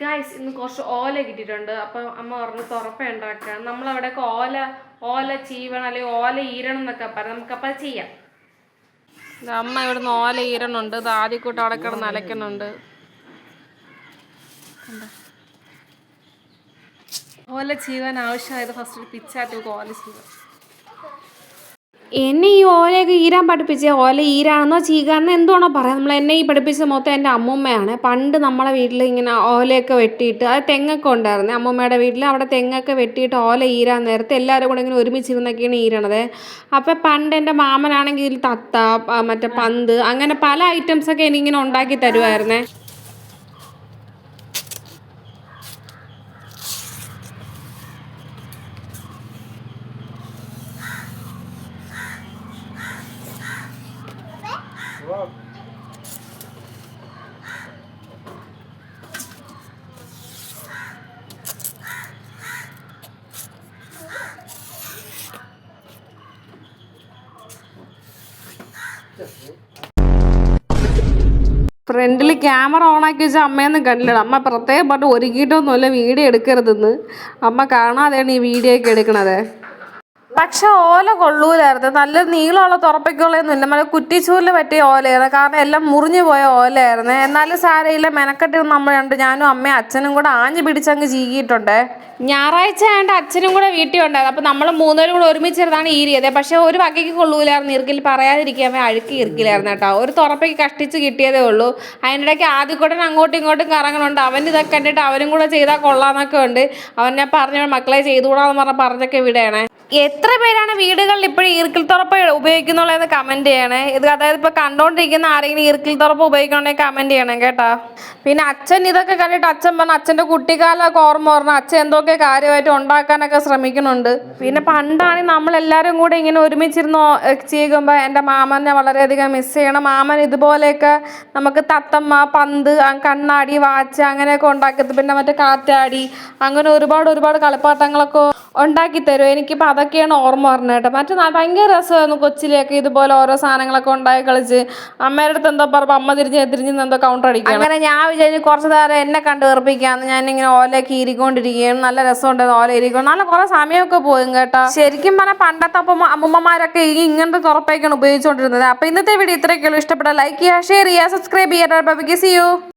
Guys ഇന്ന് കുറച്ച് ഓല കിട്ടിയിട്ടുണ്ട്. അപ്പം അമ്മ പറഞ്ഞു തുറപ്പ ഉണ്ടാക്കാം. നമ്മളവിടെയൊക്കെ ഓല ചീവണം അല്ലെങ്കിൽ ഓല ഈരണം എന്നൊക്കെ പറയാം. നമുക്കപ്പോൾ അത് ചെയ്യാം. അമ്മ ഇവിടുന്ന് ഓല ഈരണുണ്ട്. ഇത് ആദ്യക്കൂട്ട് അവിടെ കിടന്ന് അലക്കുന്നുണ്ട്. ഓല ചീവാൻ ആവശ്യമായത് ഫസ്റ്റ് ഒരു പിച്ചാറ്റ് ഓല ചീവാൻ. എന്നെ ഈ ഓലയൊക്കെ ഈരാൻ പഠിപ്പിച്ച ഓല ഈരാണെന്നോ ചീകാണെന്നോ എന്താണോ പറയാം. എന്നെ ഈ പഠിപ്പിച്ച മൊത്തം എൻ്റെ അമ്മൂമ്മയാണ്. പണ്ട് നമ്മളെ വീട്ടിൽ ഇങ്ങനെ ഓലയൊക്കെ വെട്ടിയിട്ട് അത് തെങ്ങൊക്കെ ഉണ്ടായിരുന്നു. അമ്മൂമ്മയുടെ വീട്ടിൽ അവിടെ തെങ്ങൊക്കെ വെട്ടിയിട്ട് ഓല ഈരാൻ നേരത്തെ എല്ലാവരും കൂടെ ഇങ്ങനെ ഒരുമിച്ചിരുന്നൊക്കെയാണ് ഈരണത്. അപ്പം പണ്ട് എൻ്റെ മാമനാണെങ്കിൽ തത്ത, മറ്റേ പന്ത്, അങ്ങനെ പല ഐറ്റംസൊക്കെ എനിക്കിങ്ങനെ ഉണ്ടാക്കി തരുമായിരുന്നേ. ഫ്രണ്ടിൽ ക്യാമറ ഓണാക്കി വെച്ചാൽ അമ്മയൊന്നും കണ്ടില്ല. അമ്മ പ്രത്യേകം പറഞ്ഞ് ഒരുക്കിയിട്ടൊന്നുമല്ല വീഡിയോ എടുക്കരുതെന്ന്. അമ്മ കാണാതെയാണ് ഈ വീഡിയോ ഒക്കെ എടുക്കണത്. പക്ഷെ ഓല കൊള്ളൂലായിരുന്നു. നല്ല നീളമുള്ള തുറപ്പിക്കുള്ളതൊന്നും ഇല്ല. നല്ല കുറ്റിച്ചൂരിൽ പറ്റിയ ഓലയായിരുന്നു. കാരണം എല്ലാം മുറിഞ്ഞു പോയ ഓലയായിരുന്നു. എന്നാലും സാരയില്ല, മെനക്കെട്ട് ഞാനും അമ്മയും അച്ഛനും കൂടെ ആഞ്ഞു പിടിച്ചങ്ങ് ചീകിയിട്ടുണ്ട്. ഞായറാഴ്ച ആയതുകൊണ്ട് അച്ഛനും കൂടെ വീട്ടിൽ ഉണ്ടായിരുന്നു. അപ്പം നമ്മൾ മൂന്നുപേരും കൂടെ ഒരുമിച്ചിരുന്നാണ് ഈരിയത്. പക്ഷെ ഒരു വകയ്ക്ക് കൊള്ളൂലായിരുന്നു. ഇറുക്കിൽ പറയാതിരിക്കാൻ അഴുക്കി ഇറുക്കിലായിരുന്നു കേട്ടോ. ഒരു തുറപ്പയ്ക്ക് കഷ്ടിച്ച് കിട്ടിയതേ ഉള്ളൂ. അതിനിടയ്ക്ക് ആദ്യക്കൂട്ടൻ അങ്ങോട്ടും ഇങ്ങോട്ടും കറങ്ങണുണ്ട്. അവൻ ഇതൊക്കെ കണ്ടിട്ട് അവനും കൂടെ ചെയ്താൽ കൊള്ളാമെന്നൊക്കെ ഉണ്ട്. അവൻ ഞാൻ പറഞ്ഞു മക്കളെ ചെയ്തുകൂടാന്ന് പറഞ്ഞൊക്കെ വിടണേ. എത്ര പേരാണ് വീടുകളിൽ ഇപ്പോഴും ഈർക്കിൽ തുറപ്പ് ഉപയോഗിക്കുന്നുള്ളതെന്ന് കമൻറ്റ് ചെയ്യണേ. അതായത് ഇപ്പോൾ കണ്ടുകൊണ്ടിരിക്കുന്ന ആരെങ്കിലും ഈർക്കിൽ തുറപ്പ് ഉപയോഗിക്കണമെങ്കിൽ കമൻറ്റ് ചെയ്യണം കേട്ടോ. പിന്നെ അച്ഛൻ ഇതൊക്കെ കണ്ടിട്ട് അച്ഛൻ പറഞ്ഞു അച്ഛൻ്റെ കുട്ടിക്കാലമൊക്കെ ഓർമ്മ പറഞ്ഞു. അച്ഛൻ എന്തൊക്കെ കാര്യമായിട്ട് ഉണ്ടാക്കാനൊക്കെ ശ്രമിക്കുന്നുണ്ട്. പിന്നെ പണ്ടാണെങ്കിൽ നമ്മളെല്ലാവരും കൂടെ ഇങ്ങനെ ഒരുമിച്ചിരുന്ന് ചെയ്യുമ്പോൾ എൻ്റെ മാമനെ വളരെയധികം മിസ് ചെയ്യണം. മാമൻ ഇതുപോലെയൊക്കെ നമുക്ക് തത്തമ്മ, പന്ത്, കണ്ണാടി, വാച്ച് അങ്ങനെയൊക്കെ ഉണ്ടാക്കി, പിന്നെ മറ്റേ കാറ്റാടി, അങ്ങനെ ഒരുപാട് കളിപ്പാട്ടങ്ങളൊക്കെ ഉണ്ടാക്കി തരും. എനിക്കിപ്പോൾ അതൊക്കെയാണ് ഓർമ്മ പറഞ്ഞത് കേട്ടോ. മറ്റേ ഭയങ്കര രസമായിരുന്നു കൊച്ചിലെയൊക്കെ ഇതുപോലെ ഓരോ സാധനങ്ങളൊക്കെ ഉണ്ടാക്കി കളിച്ച്. അമ്മയുടെ അടുത്ത് എന്തോ പറയുമ്പോൾ അമ്മ തിരിഞ്ഞ് എന്തോ കൗണ്ടർ അടിക്കും. അങ്ങനെ ഞാൻ വിചാരിച്ചു കുറച്ച് നേരം എന്നെ കണ്ട് വെറുപ്പിക്കാമെന്ന്. ഞാനിങ്ങനെ ഓലയൊക്കെ ഇരിക്കൊണ്ടിരിക്കുകയാണ്. നല്ല രസമുണ്ടായിരുന്നു ഓല ഇരിക്കണം. നല്ല കുറേ സമയമൊക്കെ പോകും കേട്ടോ. ശരിക്കും പറഞ്ഞാൽ പണ്ടത്തെ അമ്മൂമ്മമാരൊക്കെ ഇങ്ങനത്തെ തുറപ്പൊക്കെയാണ് ഉപയോഗിച്ചുകൊണ്ടിരുന്നത്. അപ്പോൾ ഇന്നത്തെ വീഡിയോ ഇത്രയൊക്കെയുള്ളൂ. ഇഷ്ടപ്പെട്ട ലൈക്ക് ചെയ്യുക, ഷെയർ ചെയ്യുക, സബ്സ്ക്രൈബ് ചെയ്യുക. Bye bye. See U.